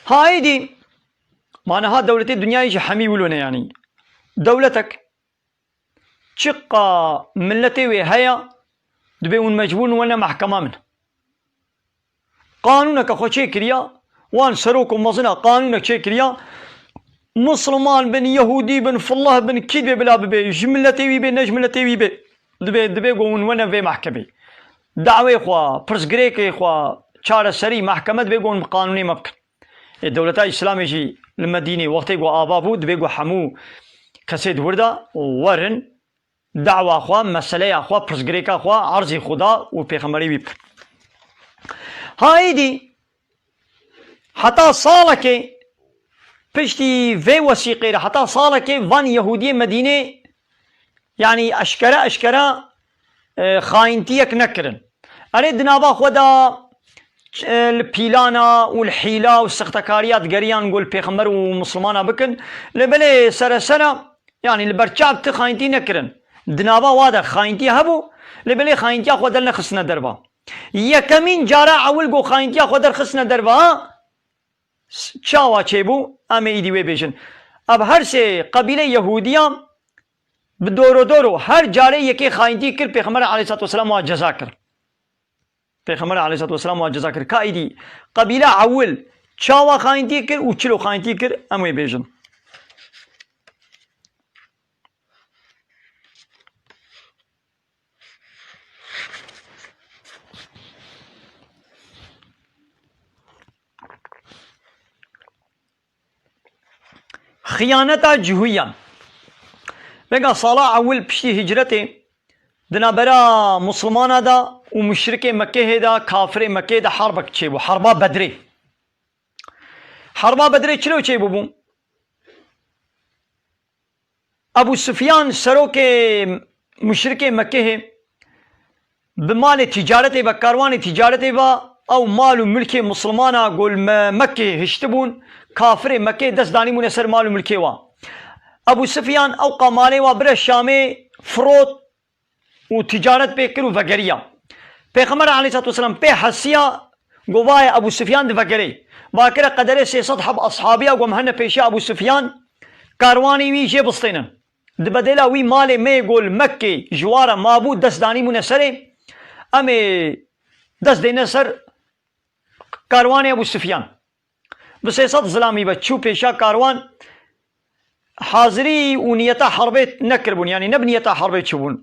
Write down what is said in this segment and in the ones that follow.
هاي دي معناها دولتي الدنيا يجي حمي ولونا يعني دولتك شقة ملتي وهي دبيون مجبون وانا محكمة منه قانونك أخو شيكريا وان سروك ومظنا قانونك شيكريا مسلمان بن يهودي بن فالله بن كذب بلا ببي جملتي ويبي نجملتي ويبي دبي قوون وانا في محكمة دعوة إخوة برسجريك إخوة شارع سري محكمة دبي قوون قانوني ممكن الدولة الإسلامية جي المدينة وقت يقوا آبابو دبي قوا حمو كسيد وردا ورن دعوة أخوة مسألة أخوة برسجريك أخوة عرضي خدا وبيخمري بيب هاي دي حتى صالك بشتي في وثيقة حتى صالك فان يهودية مدينة يعني أشكرا خاينتيك نكرن أريد نابا خدا البيلانا والحيلة والسختكاريات قريان نقول بيخمر ومسلمانا بكن لبلي سنة يعني البرشاب تخاينتي نكرن دنابا وادا خاينتي هبو لبلي خاينتي خدا لنا خسنا دربا يكمين جارا عول قو خاينتي خدا خسنا دربا شاوا چيبو امي ايدي وي بيجن اب هر سي قبيله يهودية بدورو هر جاري يكي خاينتي كر پیغمبر عليه الصلاة والسلام و جزا كر پیغمبر عليه الصلاة والسلام و جزا كر كايدي قبيله عول شاوا خاينتي كر و چلو خاينتي كر امي بيجن خيانتا جهويا بقى صلاة أول بشتي هجرتي دنا برا مسلمان دا ومشرك مكة دا كافر مكة دا حربك تشيبو حربا بدري شلو تشيبو بو أبو سفيان سروك مشرك مكة بمال تجارتي بكاروان تجارتي با أو مال وملك مسلمانا قول مكة هشتبون كافر مكة دست داني منسر مال وملكي وا ابو سفيان اوقا مالي وابر الشامي فروت وتجارت بكر وفقرية پیغمبر عليه الصلاة والسلام بي حسيا قوايا ابو سفيان دي فقري باكرة قدره سي صدحب اصحابيا ومهن بيشا ابو سفيان كارواني وي جي بسطينا دي بدلا وي مالي ما يقول مكة جوارا مابود دست داني منسري امي دست دي نسر كارواني ابو سفيان بس صد ظلامي بتشو بيشا كاروان حاضري ونيتا حربيت نكربون يعني نبنيتا حربيت شبون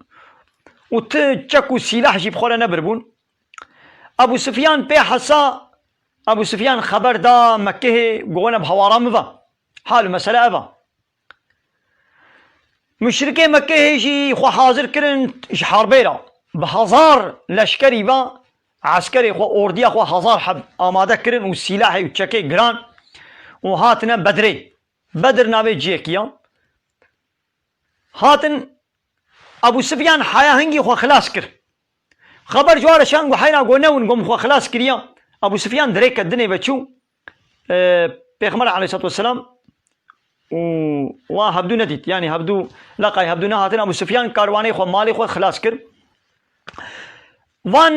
وتشكو سلاح جيب خولا نبربون ابو سفيان بي حسا ابو سفيان خبر دا مكه قوانا بحوارا مفا حال مسألة ابا مشركي مكه يجي خو حاضر كرن حربيرا بهزار لشكري با عسكري خو اورديا خو هزار حب آماده كرن والسلاح يتشكي جران وهاتنا بدري بدر ناوي جيكيا هاتن ابو سفيان حيا هنگي خو خلاص كر خبر جوار شان خو حينا قونون قوم خو خلاص كريا ابو سفيان دريك الدنيا بتشو پیغمبر عليه الصلاة والسلام وهبدو نديت يعني هبدو لقاي هبدو هاتن ابو سفيان كارواني خو مالي خو خلاص كر وان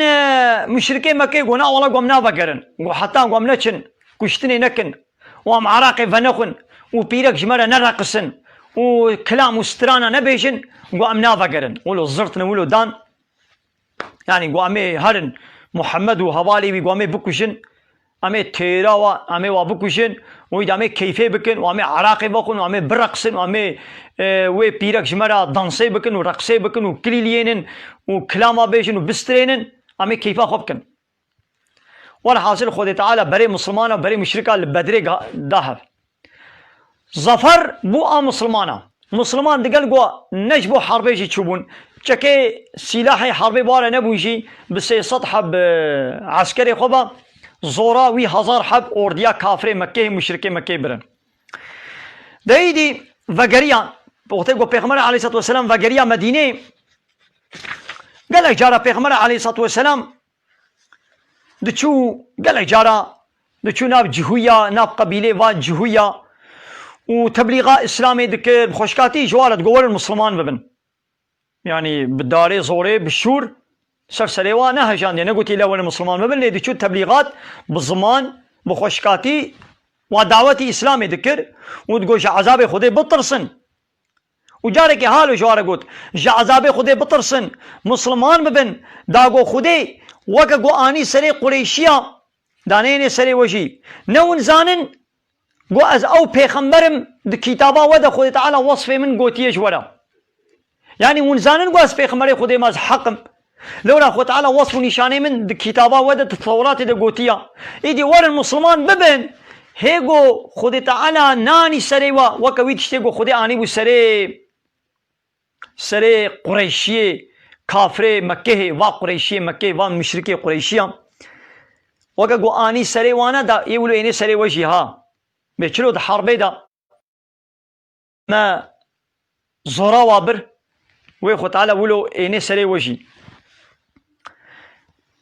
مشركي مكة قونا ولا قومنا فقرن وحتى قومنا چن كشتني نكن وام عراقي فنخن وبيرك جمرة نرقصن وكلام وسترانا نبيشن قومنا فقرن ولو زرتنا ولو دان يعني قومي هرن محمد وهوالي قومي بكوشن امي تيرا وامي وابكوشن ويدامي كيفي بكن وامي عراقي بكن وامي برقصن وامي وي بيرك جمرة دانسي بكن ورقصي بكن وكليلينن وكلاما بيشن وبسترينن امي كيفا خبكن ولا حاصل خود تعالى بري مسلمانا بري مشركا بدري داهر ظفر بو مسلمان دقل قوا نجبو حربيجي تشوبون چكي سلاحي حربي بارا نبوشي بس سطح عسكري خبا زورا وي هزار حب اورديا كافر مكة مشركي مكة برن دايدي فقريا وقت يقول پیغمبر عليه الصلاة والسلام فقريا مدينة قال لك جارة پیغمبر عليه الصلاة والسلام دچو قال لك جارة دچو ناب جهوية ناب قبيلة واد جهوية وتبليغات إسلامي ذكر خوشكاتي جوارة تقول المسلمان ببن يعني بالداري زوري بالشور سرسريوا نهجان يعني قلت له المسلمان ببن لي دچو تبليغات بالزمان بخوشكاتي ودعوتي إسلامي ذكر وتقول عذاب خدي بطرسن وجارك حال وجوار قلت عذاب خدي بطرسن مسلمان ببن داغو خدي وكا آني سري قريشيا دانين سري وجي نون زانن قو از او پیغمبرم د کتابا ودا خدي تعالى وصفه من قوتيش ورا يعني ونزانن قو از پیغمبر خدي ماز حقم لولا خدي تعالى وصف نشانه من د کتابا ودا تصورات د قوتيا ايدي ور المسلمان ببن هيغو خدي تعالى ناني سري وكا ويتشتغو خدي آني بو سري قريشي كافر مكه وا قريشي مكه وا مشركي قريشيا وكا قو آني سري وانا دا يقولوا اني سري وجي ها بيشلو ده حربي ده ما زورا وابر ويخو تعالى ولو اني سري وجي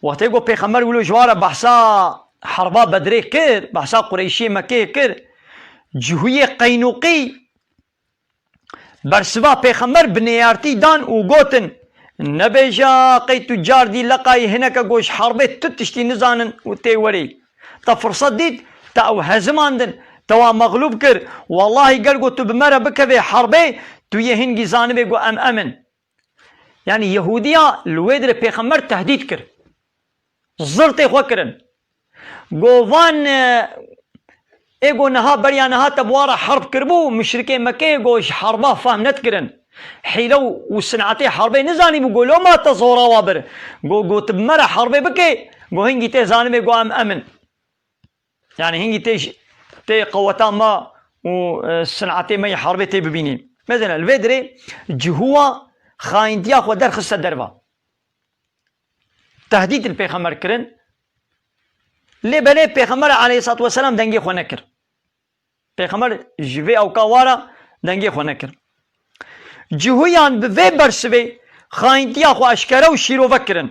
وقت يقول بيخمر ولو جوارا بحثا حربا بدري كر بحثا قريشي مكه كر جهوية قينوقي برسوا بيخمر بنيارتي دان وقوتن نبيجا قي تجار دي لقاي هناك قوش حربي تتشتي نزانن وتيوري تفرصت ديت تاو هزماندن توا مغلوب كر والله قال قلت بمرة بكبه حربي تو يهنجي زانبه قو امن يعني يهودية الويدر بيخمر تهديد كر زرتي خوكرن قوفان ايقو نها بريا نها تبوارا حرب كربو مشركين مكي قوش حربا فهمنت كرن حيلو وسنعتي حربي نزاني بقولوا ما تزورا وابر قو تبمرة حربي بكي قو هنجي تي زانبه قو امن يعني هنجي تي قوتان ما وصنعتي ما حربي تي ببينين مثلا الفيدري جهوا خاين دياخ ودر خصة دربا تهديد البيغمبر كرن لي بلي بيغمبر عليه الصلاة والسلام دنگي خو نكر بيغمبر جوي او كوارا دنگي خو نكر جهويان بفي برسوي خاين دياخ اشكره وشيرو فكرن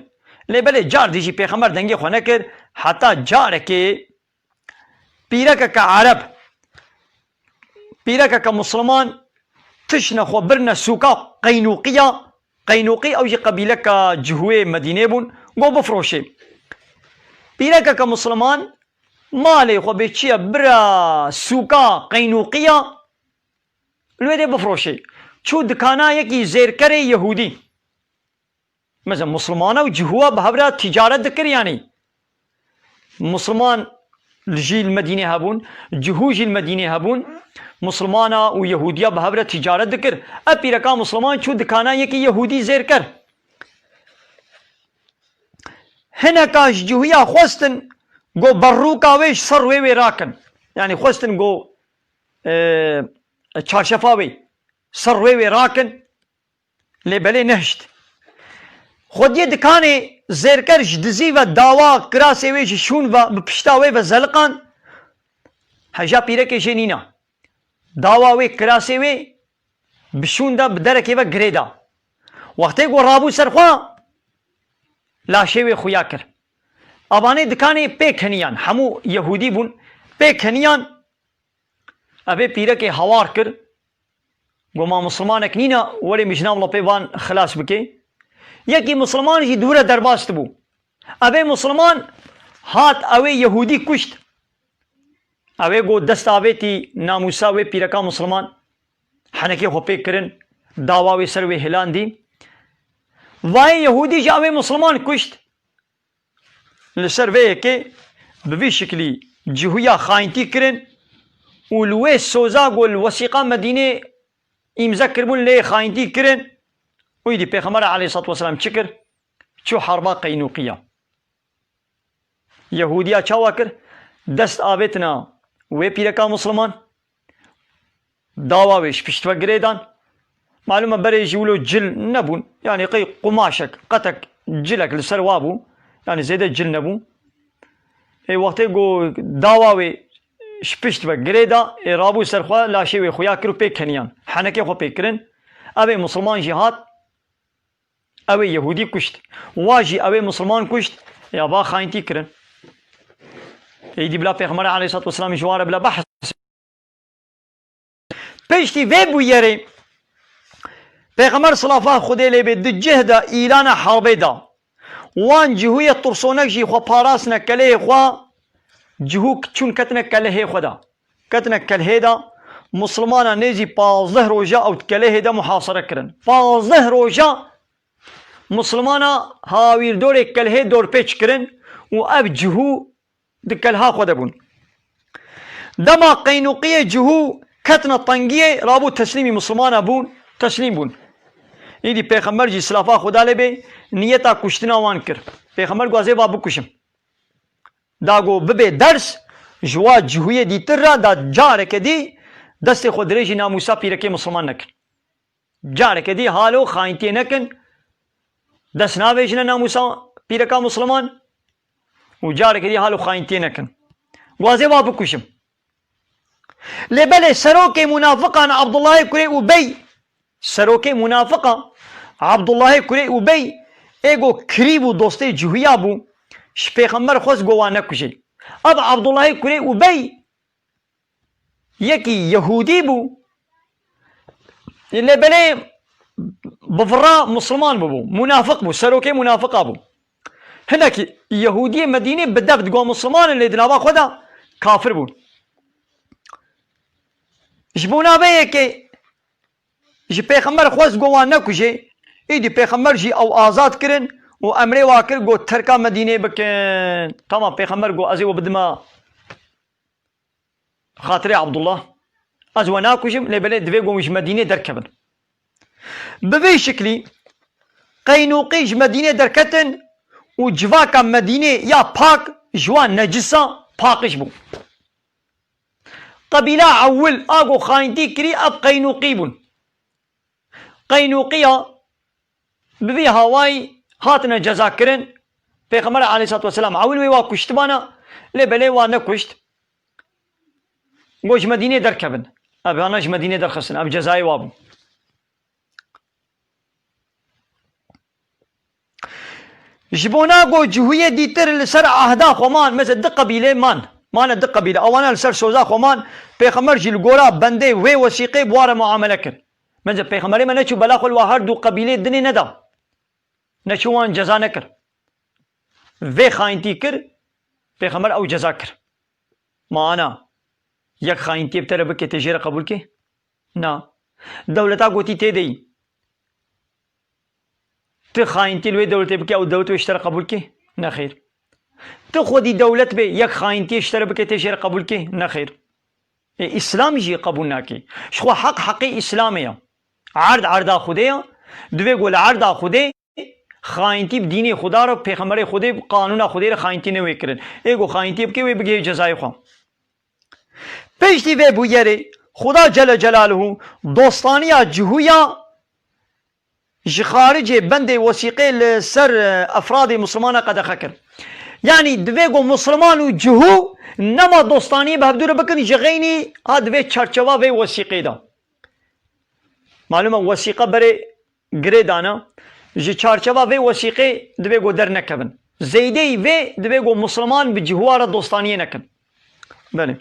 لي بلي جار ديجي بيغمبر دنگي خو نكر حتى جاركي بيرك كعرب بيرك كمسلمان تشنا خو برنا سوكا قينوقي او جي قبيلة كجهوي مدينة بون قو بفروشي بيرك كمسلمان مالي خو بيتشيا برا سوكا قينوقية الويدي بفروشي شو دكانا يكي زير كري يهودي مثلا مسلمانا وجهوا بهبرا تجارة ذكر يعني مسلمان لجي المدينة هابون جهوج المدينة هابون مسلمانا ويهودية بهبرة تجارة ذكر أبي ركا مسلمان شو دكانا يكي يهودي زير كر هنا كاش جهوية خوستن قو بروكا ويش سروي راكن يعني خوستن قو چارشفاوي سروي راكن لبلي نهشت خود یه دکانی زیرکر جدزی و داوا کراسی ویش شون و بپشتاوی و زلقان حجا پیره که جنینا داوا وی کراسی وی بشون دا بدرکی و گریدا وقتی گو رابو سرخوا لاشی وی خویا کر ابانی دکانی پیک هنیان همو یهودی بون پیک هنیان ابی پیره که هوار کر گو ما مسلمانک نینا ولی مجنام لپیوان خلاص بکی یکی مسلمان جی دوره درباست بو اوه مسلمان هات اوه یهودی کشت اوه گو دست اوه تی ناموسا اوه پیرکا مسلمان حنکی خو پیک کرن داواوی سر وی هلان دی وای یهودی جی اوه مسلمان کشت لسر وی که بوی شکلی جهویا خاینتی کرن ولوی سوزا گو الوسیقا مدینه امزا کربون لی خاینتی کرن ويدي بيغمبر عليه الصلاة والسلام شكر شو حربا قينوقية يهودية شاوكر دست آبتنا وي بيركا مسلمان داوا ويش پشتوا گريدان معلومة بري جولو جل نبون يعني قي قماشك قتك جلك لسر وابو يعني زيادة جل نبون اي وقتی گو داوا وي شپشتوا گريدا اي رابو سرخوا لاشي وي خويا کرو پی کنيان حنكي خو پی کرن اوه مسلمان جهاد اوه یهودی کشت واجی اوه مسلمان کشت یا با خاینتی کرن ایدی بلا پیغمبر علیه الصلاة والسلام جواره بلا بحث پیشتی وی بو یری پیغمبر صلافه خوده لی بید جهده ایلان حربه دا وان جهوی ترسونک جی خو پاراس نکله خو جهو چون کتنک کله خدا كتنا كالهيدا مسلمانا نيزي 15 روجا او كالهيدا محاصرة كرن 15 روجا مسلمانا هاوير دور كالهيد دور بيش كرن و اب جهو دكالها خدبون دما قينوقية جهو كتنا طنقية رابو تسليمي مسلمانا بون تسليم بون ایدی پیغمبر جی سلافا خدا لبه نیتا کشتنا وان کر پیغمبر گوازه بابو کشم دا گو ببه درس جوا جهویه دیتر را دا جاره که دی دست خود ریجی ناموسا پیرکه مسلمان نکن جاره که دی حالو خاینتی نکن دست ناویجن ناموسا پیرکا مسلمان و جاره که دی حالو خاینتی نکن گوازه بابو کشم لبله سروک منافقان عبدالله کره و بی سروک منافقا عبدالله کره و بی ایگو کری بو دوسته جهویا بو پیغمبر خوز گوانه کشه اب عبدالله کره و بی یکی یهودی بو لبله بفرا مسلمان بو منافق بو سروک منافقا بو هناك یهودی مدینه بدبد گو مسلمان اللي دنابا خدا کافر بو جبونا بيه که جی پیغمبر خواست گوان نکشه ایدی پیغمبر جی او آزاد کرن و امره واکر گو ترکا مدینه بکن تمام پیغمبر گو ازی و بدما خاطر عبدالله از و ناکشم لبله دوی گو مش مدینه درکبن بوی شکلی قینوقیش مدینه درکتن و جواکا مدینه یا پاک جوان نجسا پاکش بو قبيلة أول أقو خاينتي كري أب قينوقي بون قينوقيا ببي هواي هاتنا جزاكرن پیغمبر عليه الصلاة والسلام أول ويوا كشت بانا لبلي وانا كشت قوش مدينة در كبن أب أناش مدينة در خسن أب جزاي وابن جبونا قو جهوية ديتر لسر عهدا خمان مثل دي قبيلة مان د قبیله اوانا لسر سوزا خمان پیغمبر جیل گورا بنده و وثیقه بواره معامله کرد من پیغمبر من نچو بلا خل هر دو قبیله دنی ندا نچوان جزا نکر و خاینتی کر پیغمبر او جزا کر معنا یک خاینتی بتره بکه تجیر قبول که نه دولتا گوتی تی دی ته خاینتی لوی دولت بکه او دولت اشتر قبول که نه خیر تو خودی دولت به یک خاینتی اشتره بکه تشیر قبول که نخیر اسلام جی قبول نکی شخوا حقی اسلامیه عرض خوده دوی گول عرض خوده خاینتی دین خدا رو پیغمبر خوده قانون خوده رو خاینتی نوی کرن ایگو خاینتی بکه وی بگه جزای خواه پیشتی وی بویره خدا جل جلاله دوستانی جهویا خارج بند وثیقه لسر افراد مسلمان قد خکر يعني دوی مسلمان و جهو نما دوستانی به بدور بکن جغینی ها دوی چرچوا و وثیقه دا معلومه وثیقه بره گره دانا جی چرچوا و وثیقه دوی گو در نکبن زیده و دوی گو مسلمان به جهوار دوستانی نکن بله